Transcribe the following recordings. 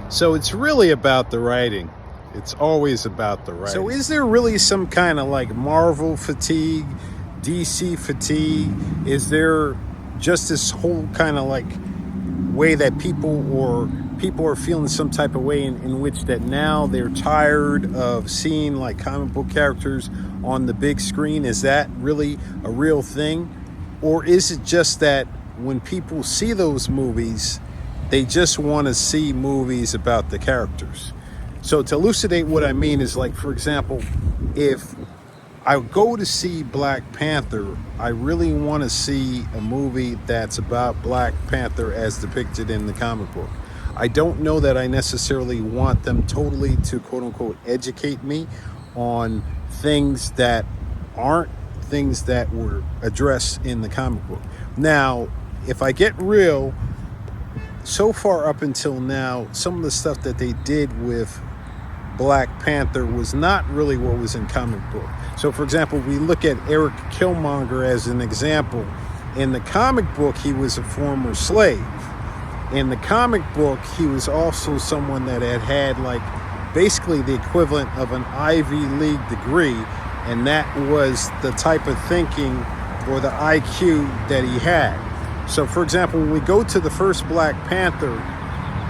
So it's really about the writing. It's always about the writing. So is there really some kind of like Marvel fatigue, DC fatigue? Is there just this whole kind of like way that people are feeling some type of way in which that now they're tired of seeing like comic book characters on the big screen? Is that really a real thing? Or is it just that when people see those movies, they just want to see movies about the characters? So to elucidate what I mean is, like, for example, if I go to see Black Panther, I really want to see a movie that's about Black Panther as depicted in the comic book. I don't know that I necessarily want them totally to, quote unquote, educate me on things that aren't things that were addressed in the comic book. Now, if I get real, so far up until now, some of the stuff that they did with Black Panther was not really what was in comic book. So, for example, we look at Eric Killmonger as an example. In the comic book, he was a former slave. In the comic book, he was also someone that had like basically the equivalent of an Ivy League degree, and that was the type of thinking or the IQ that he had. So, for example, when we go to the first Black Panther,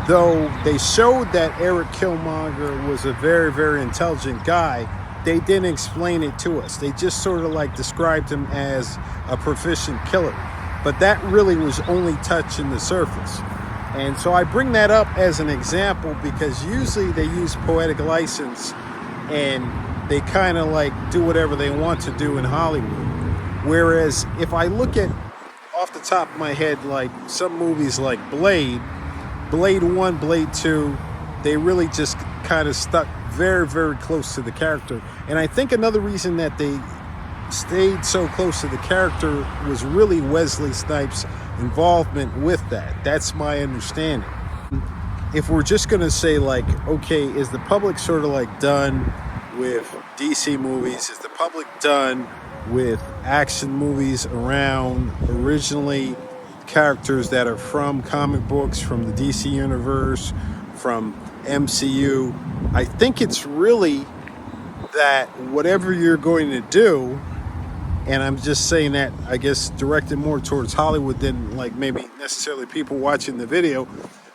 though they showed that Eric Killmonger was a very, very intelligent guy, they didn't explain it to us. They just sort of like described him as a proficient killer. But that really was only touching the surface. And so I bring that up as an example because usually they use poetic license and they kind of like do whatever they want to do in Hollywood. Whereas if I look at, off the top of my head, like some movies like Blade 1, Blade 2, they really just kind of stuck very, very close to the character. And I think another reason that they stayed so close to the character was really Wesley Snipes' involvement with that. That's my understanding. If we're just going to say like, okay, is the public sort of like done with DC movies? Is the public done with action movies around originally characters that are from comic books, from the DC universe, from MCU? I think it's really that whatever you're going to do, and I'm just saying that, I guess, directed more towards Hollywood than like maybe necessarily people watching the video,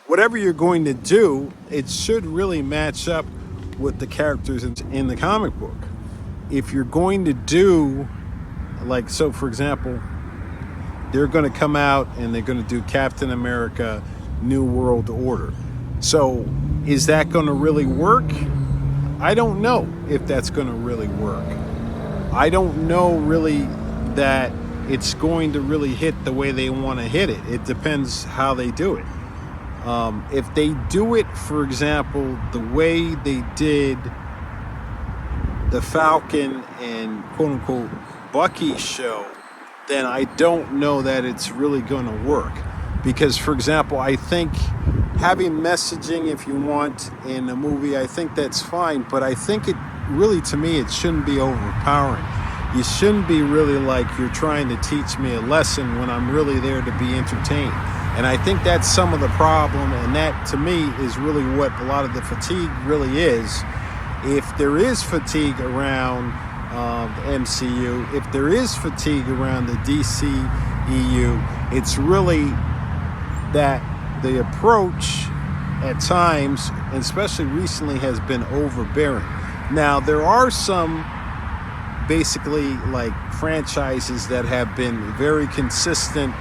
whatever you're going to do, it should really match up with the characters in the comic book. If you're going to do, like, so for example, they're going to come out and they're going to do Captain America New World Order. So is that going to really work? I don't know if that's going to really work. I don't know really that it's going to really hit the way they want to hit it. It depends how they do it. If they do it, for example, the way they did the Falcon and quote unquote Bucky show, then I don't know that it's really going to work. Because, for example, I think having messaging, if you want, in a movie, I think that's fine. But I think it really, to me, it shouldn't be overpowering. You shouldn't be really like you're trying to teach me a lesson when I'm really there to be entertained. And I think that's some of the problem. And that, to me, is really what a lot of the fatigue really is. If there is fatigue around the MCU, if there is fatigue around the DC EU, it's really that the approach at times, and especially recently, has been overbearing. Now, there are some basically like franchises that have been very consistent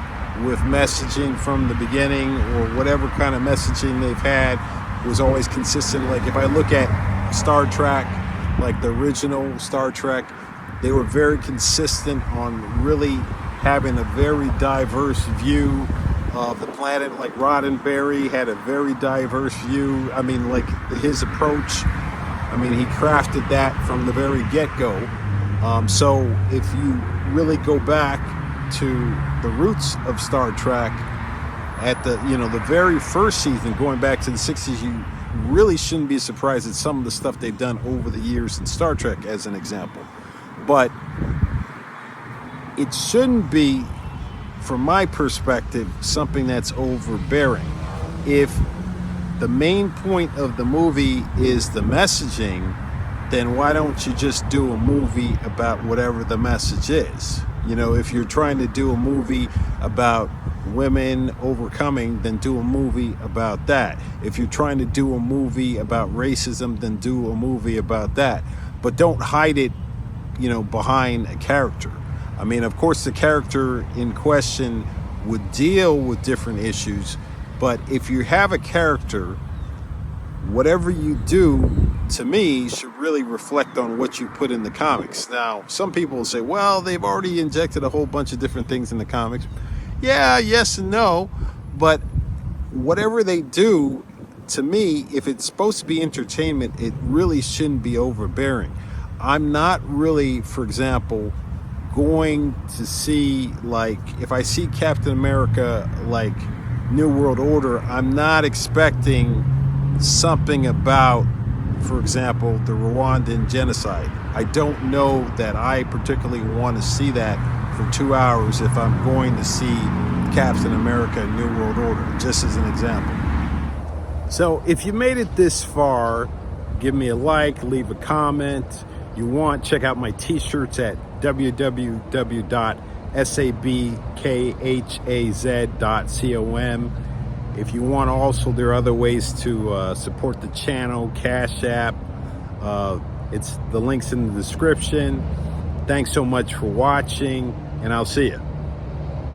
with messaging from the beginning, or whatever kind of messaging they've had was always consistent. Like if I look at Star Trek, like the original Star Trek, they were very consistent on really having a very diverse view of the planet. Like Roddenberry had a very diverse view. I mean, like his approach, I mean, he crafted that from the very get-go. So if you really go back to the roots of Star Trek at the, the very first season, going back to the 60s, you really shouldn't be surprised at some of the stuff they've done over the years in Star Trek, as an example. But it shouldn't be, from my perspective, something that's overbearing. If the main point of the movie is the messaging, then why don't you just do a movie about whatever the message is? You know, if you're trying to do a movie about women overcoming, then do a movie about that. If you're trying to do a movie about racism, then do a movie about that. But don't hide it, you know, behind a character. I mean, of course, the character in question would deal with different issues, but if you have a character, whatever you do, to me, should really reflect on what you put in the comics. Now, some people will say, well, they've already injected a whole bunch of different things in the comics. Yeah, yes and no, but whatever they do, to me, if it's supposed to be entertainment, it really shouldn't be overbearing. I'm not really, for example, going to see, like, if I see Captain America, like New World Order, I'm not expecting something about, for example, the Rwandan genocide. I don't know that I particularly want to see that for 2 hours if I'm going to see Captain America New World Order, just as an example. So if you made it this far, give me a like, leave a comment. You want, check out my t-shirts at www.sabkhaz.com. If you want, also, there are other ways to support the channel, Cash App. It's the links in the description. Thanks so much for watching, and I'll see you.